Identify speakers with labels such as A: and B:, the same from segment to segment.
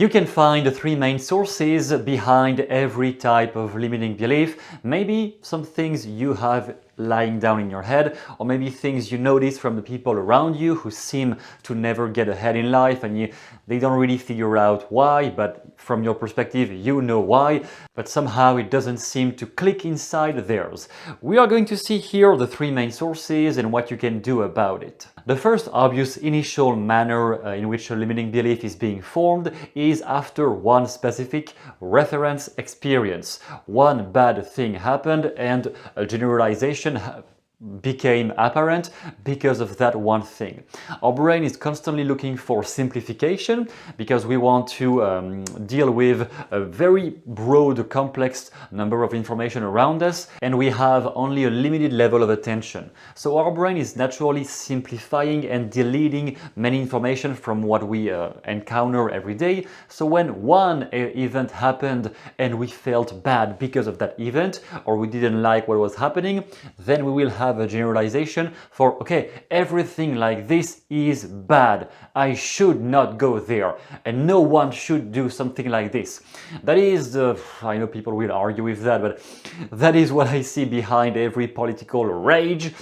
A: You can find the three main sources behind every type of limiting belief. Maybe some things you have lying down in your head, or maybe things you notice from the people around you who seem to never get ahead in life and they don't really figure out why, but from your perspective you know why, but somehow it doesn't seem to click inside theirs. We are going to see here the three main sources and what you can do about it. The first obvious initial manner in which a limiting belief is being formed is after one specific reference experience. One bad thing happened and a generalization became apparent because of that one thing. Our brain is constantly looking for simplification because we want to deal with a very broad, complex number of information around us, and we have only a limited level of attention. So our brain is naturally simplifying and deleting many information from what we encounter every day. So when one event happened and we felt bad because of that event, or we didn't like what was happening, then we will have a generalization for, okay, everything like this is bad. I should not go there and no one should do something like this. That is, I know people will argue with that, but that is what I see behind every political rage.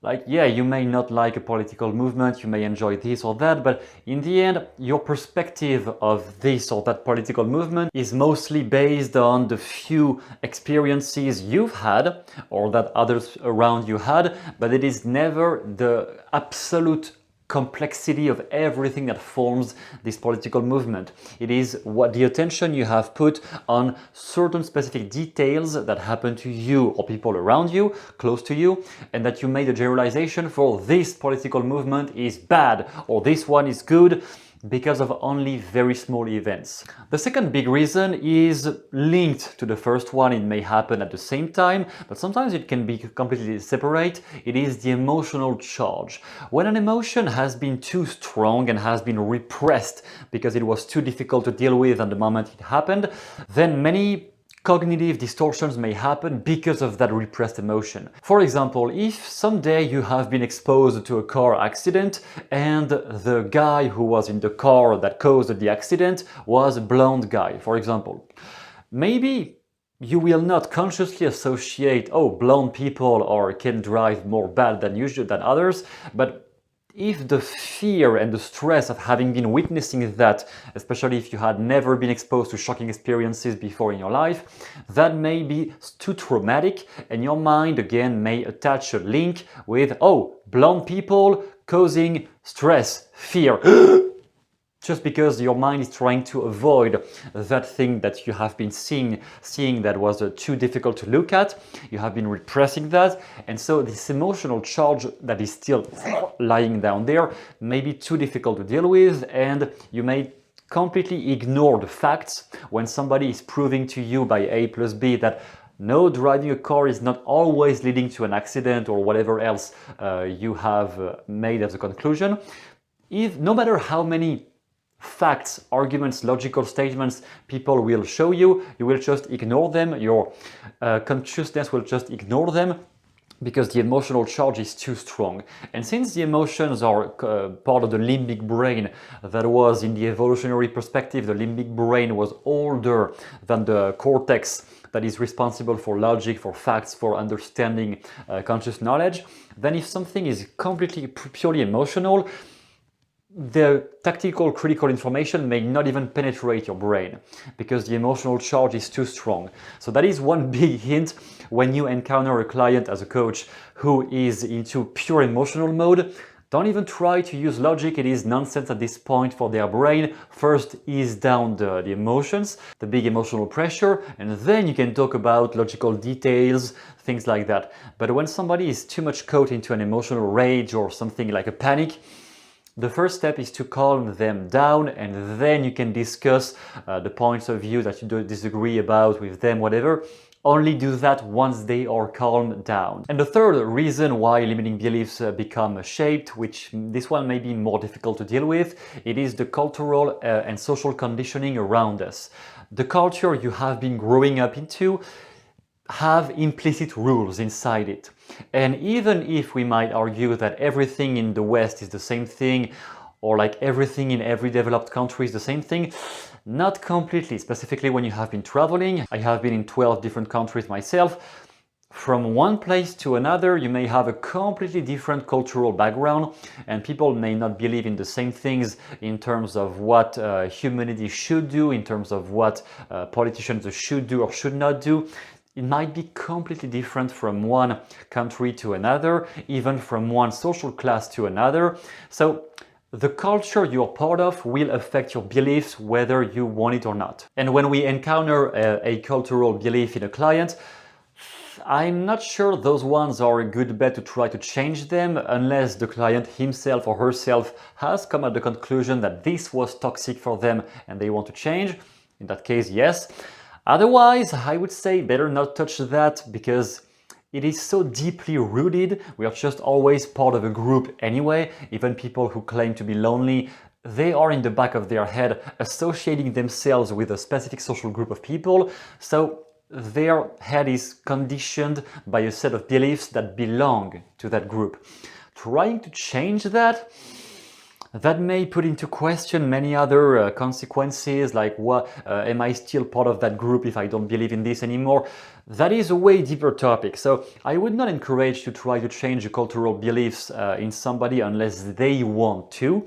A: Like, yeah, you may not like a political movement, you may enjoy this or that, but in the end, your perspective of this or that political movement is mostly based on the few experiences you've had or that others around you had, but it is never the absolute complexity of everything that forms this political movement. It is what the attention you have put on certain specific details that happen to you or people around you, close to you, and that you made a generalization for this political movement is bad or this one is good because of only very small events. The second big reason is linked to the first one. It may happen at the same time, but sometimes it can be completely separate. It is the emotional charge. When an emotion has been too strong and has been repressed because it was too difficult to deal with at the moment it happened, then many cognitive distortions may happen because of that repressed emotion. For example, if someday you have been exposed to a car accident and the guy who was in the car that caused the accident was a blonde guy, for example, maybe you will not consciously associate, oh, blonde people can drive more bad than usual than others, but if the fear and the stress of having been witnessing that, especially if you had never been exposed to shocking experiences before in your life, that may be too traumatic and your mind again may attach a link with, oh, blonde people causing stress, fear. Just because your mind is trying to avoid that thing that you have been seeing that was too difficult to look at, you have been repressing that, and so this emotional charge that is still lying down there may be too difficult to deal with, and you may completely ignore the facts when somebody is proving to you by A plus B that no, driving a car is not always leading to an accident or whatever else you have made as a conclusion. No matter how many facts, arguments, logical statements people will show you, you will just ignore them. Your consciousness will just ignore them because the emotional charge is too strong. And since the emotions are part of the limbic brain that was, in the evolutionary perspective, the limbic brain was older than the cortex that is responsible for logic, for facts, for understanding conscious knowledge, then if something is completely purely emotional, the tactical critical information may not even penetrate your brain because the emotional charge is too strong. So that is one big hint when you encounter a client as a coach who is into pure emotional mode. Don't even try to use logic, it is nonsense at this point for their brain. First ease down the emotions, the big emotional pressure, and then you can talk about logical details, things like that. But when somebody is too much caught into an emotional rage or something like a panic, the first step is to calm them down, and then you can discuss the points of view that you don't disagree about with them, whatever. Only do that once they are calmed down. And the third reason why limiting beliefs become shaped, which this one may be more difficult to deal with, it is the cultural and social conditioning around us. The culture you have been growing up into have implicit rules inside it. And even if we might argue that everything in the West is the same thing, or like everything in every developed country is the same thing, Not completely, specifically when you have been traveling. I have been in 12 different countries myself. From one place to another, you may have a completely different cultural background, and people may not believe in the same things in terms of what humanity should do, in terms of what politicians should do or should not do. It might be completely different from one country to another, even from one social class to another. So the culture you're part of will affect your beliefs whether you want it or not. And when we encounter a cultural belief in a client, I'm not sure those ones are a good bet to try to change them unless the client himself or herself has come at the conclusion that this was toxic for them and they want to change. In that case, yes. Otherwise, I would say better not touch that because it is so deeply rooted. We are just always part of a group anyway. Even people who claim to be lonely, they are in the back of their head associating themselves with a specific social group of people. So their head is conditioned by a set of beliefs that belong to that group. Trying to change that may put into question many other consequences, like what am I still part of that group if I don't believe in this anymore? That is a way deeper topic. So I would not encourage to try to change the cultural beliefs in somebody unless they want to.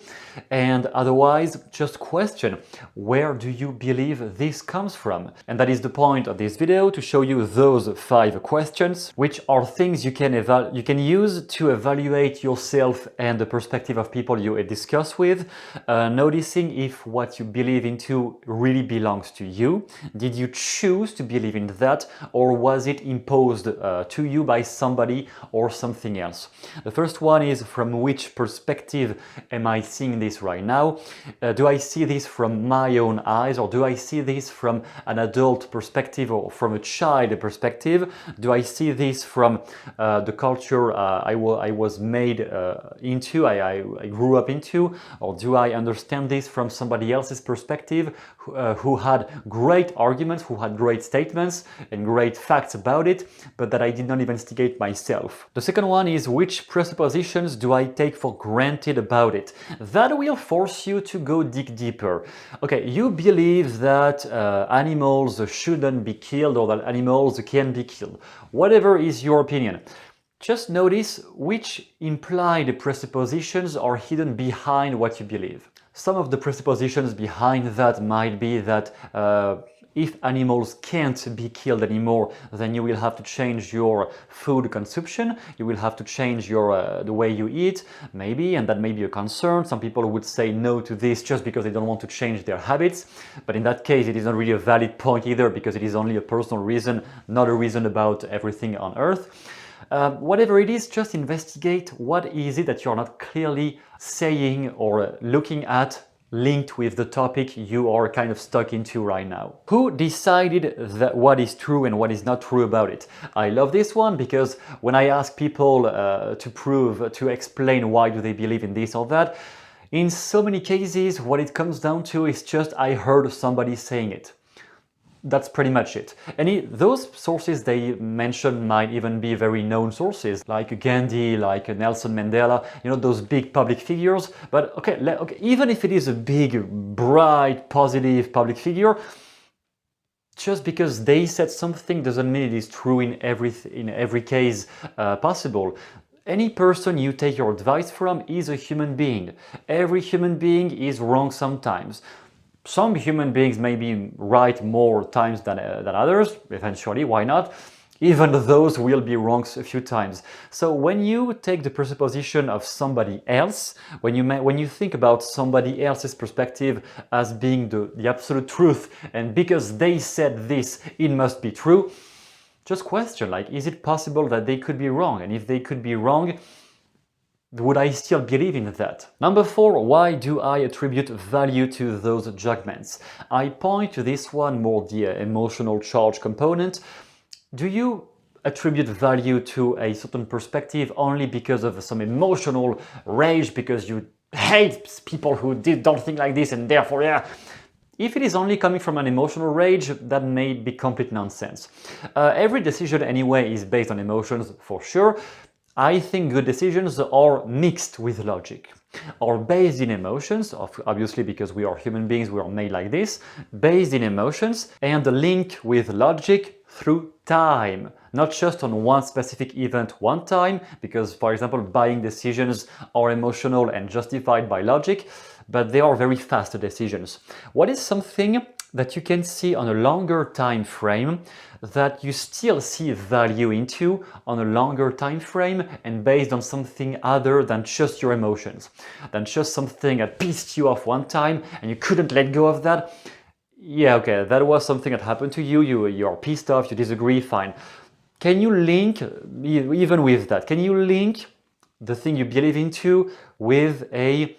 A: And otherwise, just question, where do you believe this comes from? And that is the point of this video, to show you those 5 questions, which are things you can use to evaluate yourself and the perspective of people you discuss with, noticing if what you believe into really belongs to you. Did you choose to believe in that, or was it imposed to you by somebody or something else? The first one is, from which perspective am I seeing this right now? Do I see this from my own eyes, or do I see this from an adult perspective or from a child perspective? Do I see this from the culture I was made into, I grew up into, or do I understand this from somebody else's perspective who had great arguments, who had great statements and great facts about it, but that I did not investigate myself? The second one is, which presuppositions do I take for granted about it? That will force you to go dig deeper. Okay, you believe that animals shouldn't be killed, or that animals can be killed. Whatever is your opinion, just notice which implied presuppositions are hidden behind what you believe. Some of the presuppositions behind that might be that if animals can't be killed anymore, then you will have to change your food consumption, you will have to change your the way you eat, maybe, and that may be a concern. Some people would say no to this just because they don't want to change their habits, but in that case it is not really a valid point either, because it is only a personal reason, not a reason about everything on earth. Whatever it is, just investigate what is it that you're not clearly saying or looking at linked with the topic you are kind of stuck into right now. Who decided that what is true and what is not true about it? I love this one because when I ask people to explain why do they believe in this or that, in so many cases what it comes down to is just, I heard somebody saying it. That's pretty much it. And those sources they mention might even be very known sources, like Gandhi, like Nelson Mandela, you know, those big public figures. But okay, even if it is a big, bright, positive public figure, just because they said something doesn't mean it is true in every case possible. Any person you take your advice from is a human being. Every human being is wrong sometimes. Some human beings may be right more times than others, eventually, why not? Even those will be wrong a few times. So when you take the presupposition of somebody else, when you think about somebody else's perspective as being the absolute truth, and because they said this, it must be true, just question, like, is it possible that they could be wrong? And if they could be wrong, would I still believe in that? Number 4, why do I attribute value to those judgments? I point to this one more, the emotional charge component. Do you attribute value to a certain perspective only because of some emotional rage, because you hate people who don't think like this and therefore, yeah. If it is only coming from an emotional rage, that may be complete nonsense. Every decision anyway is based on emotions, for sure. I think good decisions are mixed with logic, are based in emotions, obviously because we are human beings, we are made like this, based in emotions, and linked with logic through time. Not just on one specific event one time, because for example buying decisions are emotional and justified by logic, but they are very fast decisions. What is something that you can see on a longer time frame, that you still see value into on a longer time frame and based on something other than just your emotions, than just something that pissed you off one time and you couldn't let go of that? Yeah, okay, that was something that happened to you, you're pissed off, you disagree, fine. Can you link, even with that, can you link the thing you believe into with a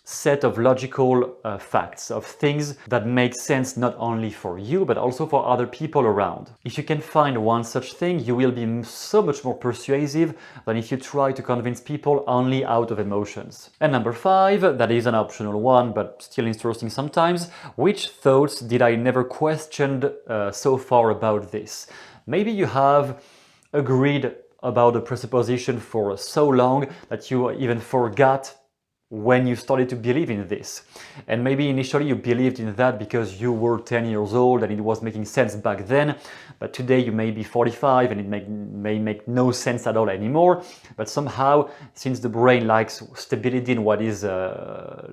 A: set of logical facts, of things that make sense not only for you but also for other people around? If you can find one such thing, you will be so much more persuasive than if you try to convince people only out of emotions. And number 5, that is an optional one but still interesting sometimes: which thoughts did I never questioned so far about this? Maybe you have agreed about a presupposition for so long that you even forgot when you started to believe in this. And maybe initially you believed in that because you were 10 years old and it was making sense back then, but today you may be 45 and it may make no sense at all anymore. But somehow, since the brain likes stability in what is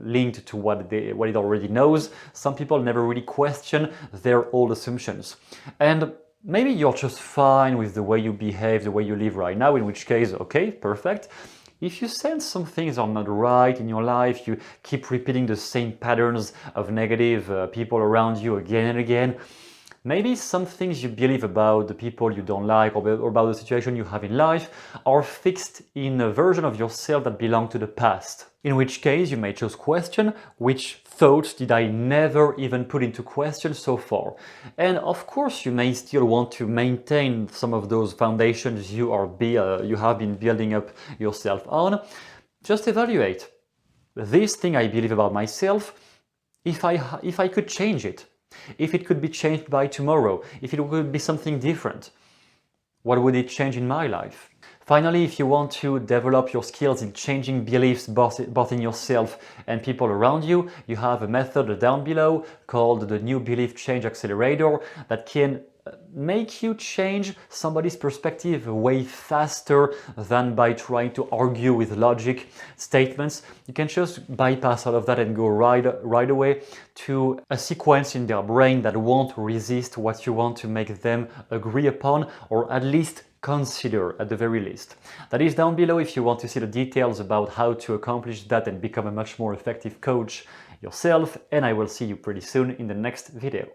A: linked to what it already knows, some people never really question their old assumptions. And maybe you're just fine with the way you behave, the way you live right now, in which case, okay, perfect. If you sense some things are not right in your life, you keep repeating the same patterns of negative people around you again and again, maybe some things you believe about the people you don't like or about the situation you have in life are fixed in a version of yourself that belong to the past. In which case you may just question, which thoughts did I never even put into question so far? And of course you may still want to maintain some of those foundations you have been building up yourself on. Just evaluate. This thing I believe about myself, if I could change it, if it could be changed by tomorrow, if it could be something different, what would it change in my life? Finally, if you want to develop your skills in changing beliefs both in yourself and people around you, you have a method down below called the New Belief Change Accelerator that can make you change somebody's perspective way faster than by trying to argue with logic statements. You can just bypass all of that and go right away to a sequence in their brain that won't resist what you want to make them agree upon, or at least consider at the very least. That is down below if you want to see the details about how to accomplish that and become a much more effective coach yourself, and I will see you pretty soon in the next video.